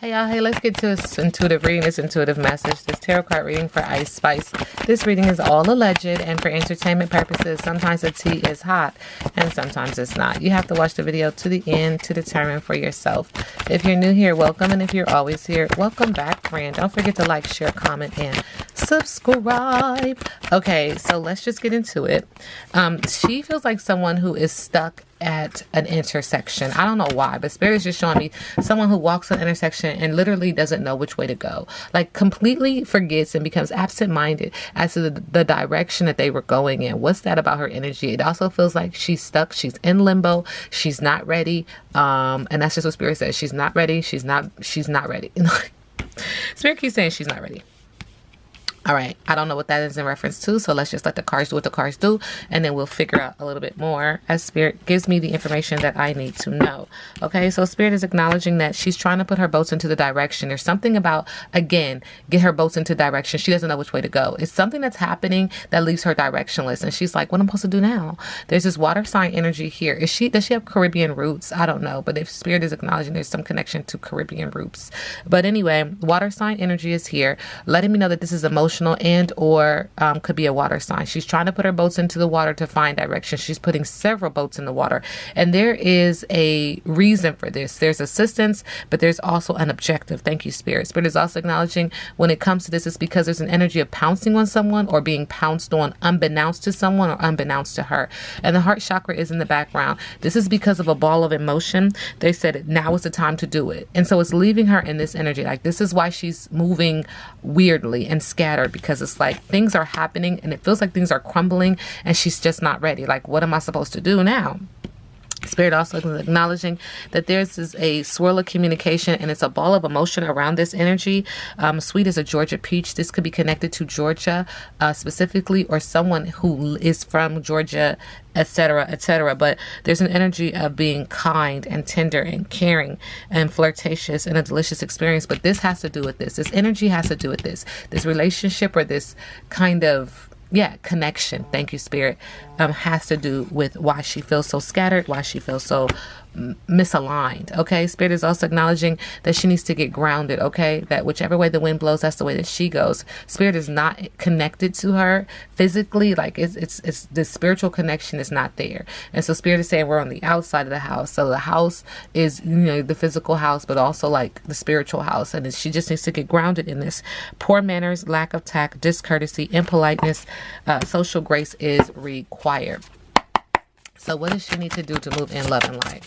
Hey y'all, hey, let's get to this intuitive reading, this intuitive message, this tarot card reading for Ice Spice. This reading is all alleged and for entertainment purposes. Sometimes the tea is hot and sometimes it's not. You have to watch the video to the end to determine for yourself. If you're new here, welcome. And if you're always here, welcome back, friend. Don't forget to like, share, comment, and subscribe. Okay, so let's just get into it. She feels like someone who is stuck at an intersection. I don't know why, but Spirit is just showing me someone who walks an intersection and literally doesn't know which way to go. Like completely forgets and becomes absent-minded as to the direction that they were going in. What's that about her energy? It also feels like she's stuck. She's in limbo. She's not ready. And that's just what Spirit says. She's not ready. She's not ready. Spirit keeps saying she's not ready. All right, I don't know what that is in reference to, so let's just let the cards do what the cards do, and then we'll figure out a little bit more as Spirit gives me the information that I need to know. Okay, so Spirit is acknowledging that she's trying to put her boats into the direction. There's something about, again, get her boats into direction. She doesn't know which way to go. It's something that's happening that leaves her directionless, and she's like, what am I supposed to do now? There's this water sign energy here. Does she have Caribbean roots? I don't know, but if Spirit is acknowledging there's some connection to Caribbean roots. But anyway, water sign energy is here, letting me know that this is emotional and or could be a water sign. She's trying to put her boats into the water to find direction. She's putting several boats in the water, and there is a reason for this. There's assistance, but there's also an objective. Thank you, Spirit. Spirit is also acknowledging when it comes to this, it's because there's an energy of pouncing on someone or being pounced on unbeknownst to someone or unbeknownst to her. And the heart chakra is in the background. This is because of a ball of emotion. They said now is the time to do it. And so it's leaving her in this energy. Like this is why she's moving weirdly and scattered, because it's like things are happening and it feels like things are crumbling and she's just not ready. Like, what am I supposed to do now? Spirit also is acknowledging that there's a swirl of communication and it's a ball of emotion around this energy. Sweet as a Georgia peach. This could be connected to Georgia specifically, or someone who is from Georgia, etc., etc. But there's an energy of being kind and tender and caring and flirtatious and a delicious experience. But this has to do with this. This energy has to do with this relationship, or this kind of connection. Thank you, Spirit. Has to do with why she feels so scattered, why she feels so misaligned. Okay, Spirit is also acknowledging that she needs to get grounded. Okay, that whichever way the wind blows, that's the way that she goes. Spirit is not connected to her physically. Like it's the spiritual connection is not there. And so Spirit is saying we're on the outside of the house. So the house is, the physical house, but also like the spiritual house. And she just needs to get grounded in this. Poor manners, lack of tact, discourtesy, impoliteness, social grace is required. So what does she need to do to move in love and light?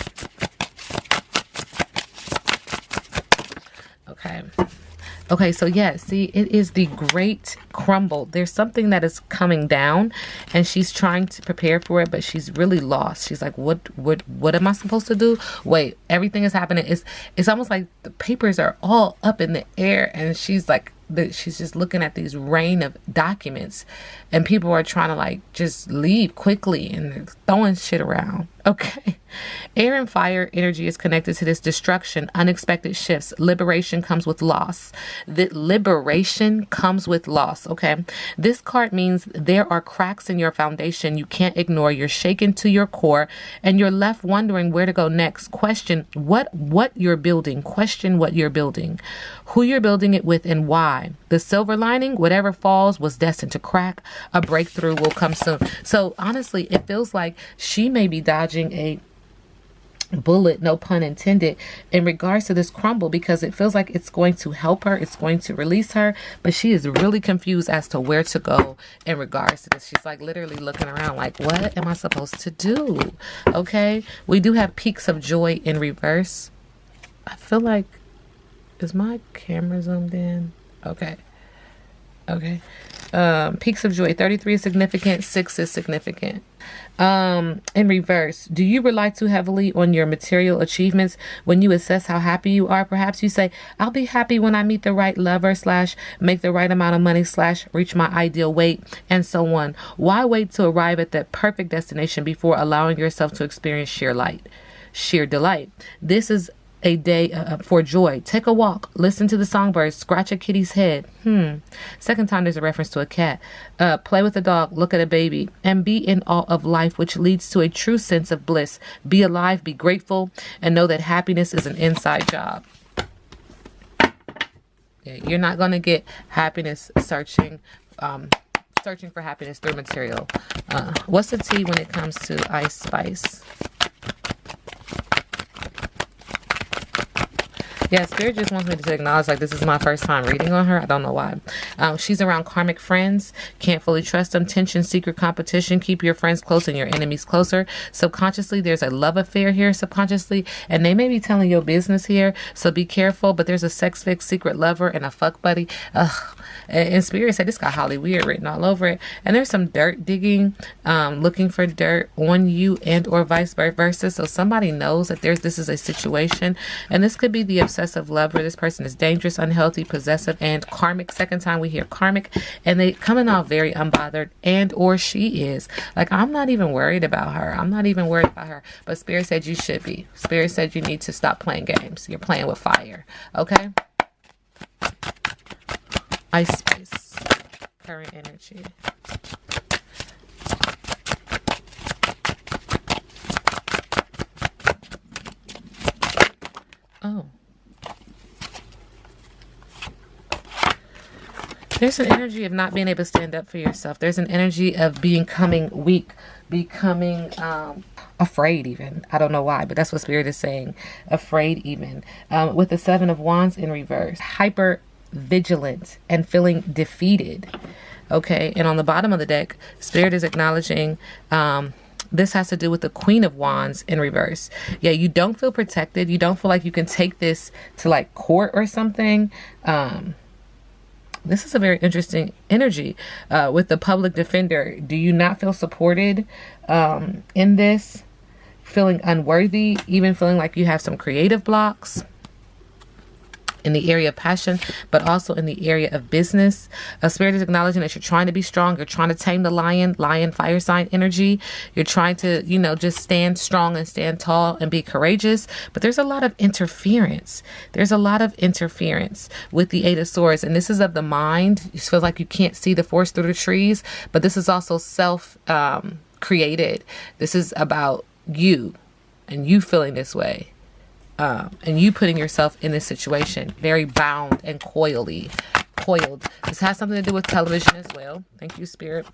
Okay, so see, it is the Great Crumble. There's something that is coming down and she's trying to prepare for it, but she's really lost. She's like, what am I supposed to do? Wait, everything is happening. It's almost like the papers are all up in the air and she's like, she's just looking at these rain of documents and people are trying to like just leave quickly and they're throwing shit around. Okay. Air and fire energy is connected to this destruction, unexpected shifts. Liberation comes with loss. The liberation comes with loss. Okay. This card means there are cracks in your foundation you can't ignore. You're shaken to your core and you're left wondering where to go next. Question what you're building. Question what you're building, who you're building it with, and why. The silver lining, whatever falls was destined to crack. A breakthrough will come soon. So honestly, it feels like she may be dodging a bullet, no pun intended, in regards to this crumble, because it feels like it's going to help her, it's going to release her, but she is really confused as to where to go in regards to this. She's like literally looking around like, what am I supposed to do? Okay, we do have peaks of joy in reverse. I feel like, is my camera zoomed in? Okay. Peaks of joy. 33 is significant. 6 is significant. In reverse, do you rely too heavily on your material achievements when you assess how happy you are? Perhaps you say, I'll be happy when I meet the right lover / make the right amount of money / reach my ideal weight, and so on. Why wait to arrive at that perfect destination before allowing yourself to experience sheer delight? This is a day for joy. Take a walk, listen to the songbirds, scratch a kitty's head. Second time there's a reference to a cat. Play with a dog, look at a baby, and be in awe of life, which leads to a true sense of bliss. Be alive, be grateful, and know that happiness is an inside job. Yeah, you're not going to get happiness searching for happiness through material. What's the tea when it comes to Ice Spice? Yeah, Spirit just wants me to acknowledge, like, this is my first time reading on her. I don't know why. She's around karmic friends. Can't fully trust them. Tension, secret competition. Keep your friends close and your enemies closer. Subconsciously, there's a love affair here, subconsciously. And they may be telling your business here, so be careful. But there's a sex fix, secret lover, and a fuck buddy. Ugh. And Spirit said, this got Holly Weird written all over it. And there's some dirt digging, looking for dirt on you and or vice versa. So somebody knows that this is a situation. And this could be the obsessive lover. This person is dangerous, unhealthy, possessive, and karmic. Second time we hear karmic. And they coming off very unbothered, and or she is. Like, I'm not even worried about her. I'm not even worried about her. But Spirit said you should be. Spirit said you need to stop playing games. You're playing with fire. Okay? Ice Spice, current energy. Oh. There's an energy of not being able to stand up for yourself. There's an energy of becoming weak, becoming afraid even. I don't know why, but that's what Spirit is saying. Afraid even. With the Seven of Wands in reverse. Hyper vigilant and feeling defeated. Okay, and on the bottom of the deck, Spirit is acknowledging this has to do with the Queen of Wands in reverse. Yeah, you don't feel protected. You don't feel like you can take this to like court or something. This is a very interesting energy with the public defender. Do you not feel supported in this? Feeling unworthy, even feeling like you have some creative blocks in the area of passion, but also in the area of business. Spirit is acknowledging that you're trying to be strong. You're trying to tame the lion fire sign energy. You're trying to, just stand strong and stand tall and be courageous. But there's a lot of interference. There's a lot of interference with the Eight of Swords. And this is of the mind. You feel like you can't see the forest through the trees, but this is also created. This is about you and you feeling this way. And you putting yourself in this situation, very bound and coiled. This has something to do with television as well. Thank you, Spirit.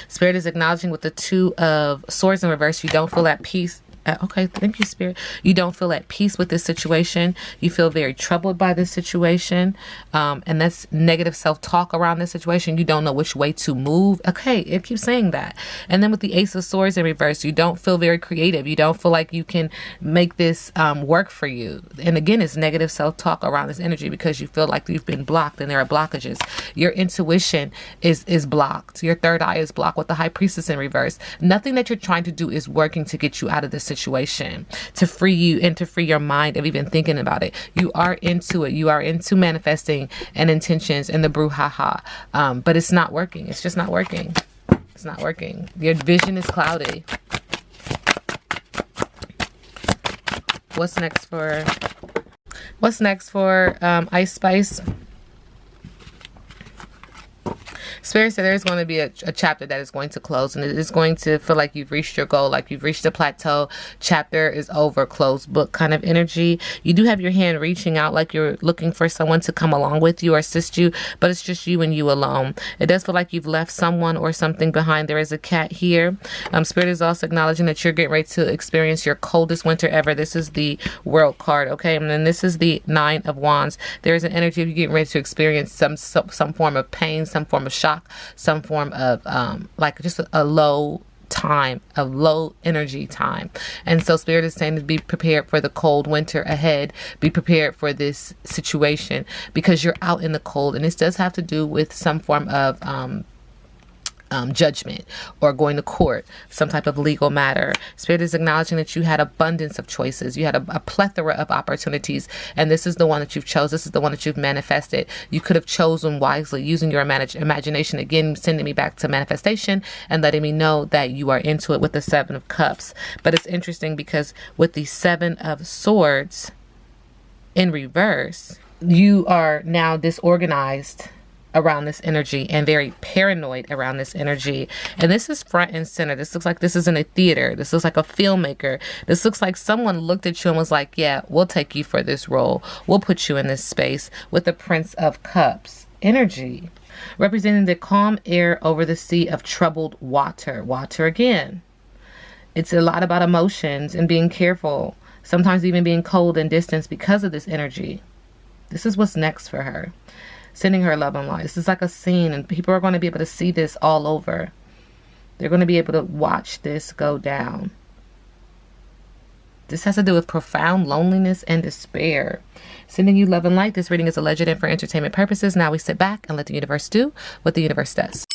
Spirit is acknowledging with the Two of Swords in reverse, you don't feel at peace. Okay, thank you, Spirit. You don't feel at peace with this situation. You feel very troubled by this situation. And that's negative self-talk around this situation. You don't know which way to move. Okay, it keeps saying that. And then with the Ace of Swords in reverse, you don't feel very creative. You don't feel like you can make this work for you. And again, it's negative self-talk around this energy because you feel like you've been blocked and there are blockages. Your intuition is blocked. Your third eye is blocked with the High Priestess in reverse. Nothing that you're trying to do is working to get you out of this situation, to free you and to free your mind of even thinking about it. You are into it. You are into manifesting and intentions and the brouhaha. But it's not working. It's just not working. It's not working. Your vision is cloudy. What's next for Ice Spice? Spirit said there's going to be a chapter that is going to close, and it is going to feel like you've reached your goal, like you've reached a plateau. Chapter is over, closed book kind of energy. You do have your hand reaching out like you're looking for someone to come along with you or assist you, but it's just you and you alone. It does feel like you've left someone or something behind. There is a cat here. Spirit is also acknowledging that you're getting ready to experience your coldest winter ever. This is the World card, okay? And then this is the Nine of Wands. There is an energy of you getting ready to experience some form of pain, some form of shock, some form of like just a low time, a low energy time. And so Spirit is saying to be prepared for the cold winter ahead. Be prepared for this situation because you're out in the cold, and this does have to do with some form of judgment or going to court, some type of legal matter. Spirit is acknowledging that you had abundance of choices. You had a plethora of opportunities, and this is the one that you've chose. This is the one that you've manifested. You could have chosen wisely using your imagination. Again, sending me back to manifestation and letting me know that you are into it with the Seven of Cups. But it's interesting because with the Seven of Swords in reverse, you are now disorganized. around this energy and very paranoid around this energy. And this is front and center. This looks like this is in a theater. This looks like a filmmaker. This looks like someone looked at you and was like, yeah, we'll take you for this role. We'll put you in this space, with the Prince of Cups energy, representing the calm air over the sea of troubled water. Water again. It's a lot about emotions and being careful, sometimes even being cold and distant because of this energy. This is what's next for her. Sending her love and light. This is like a scene, and people are going to be able to see this all over. They're going to be able to watch this go down. This has to do with profound loneliness and despair. Sending you love and light. This reading is alleged and for entertainment purposes. Now we sit back and let the universe do what the universe does.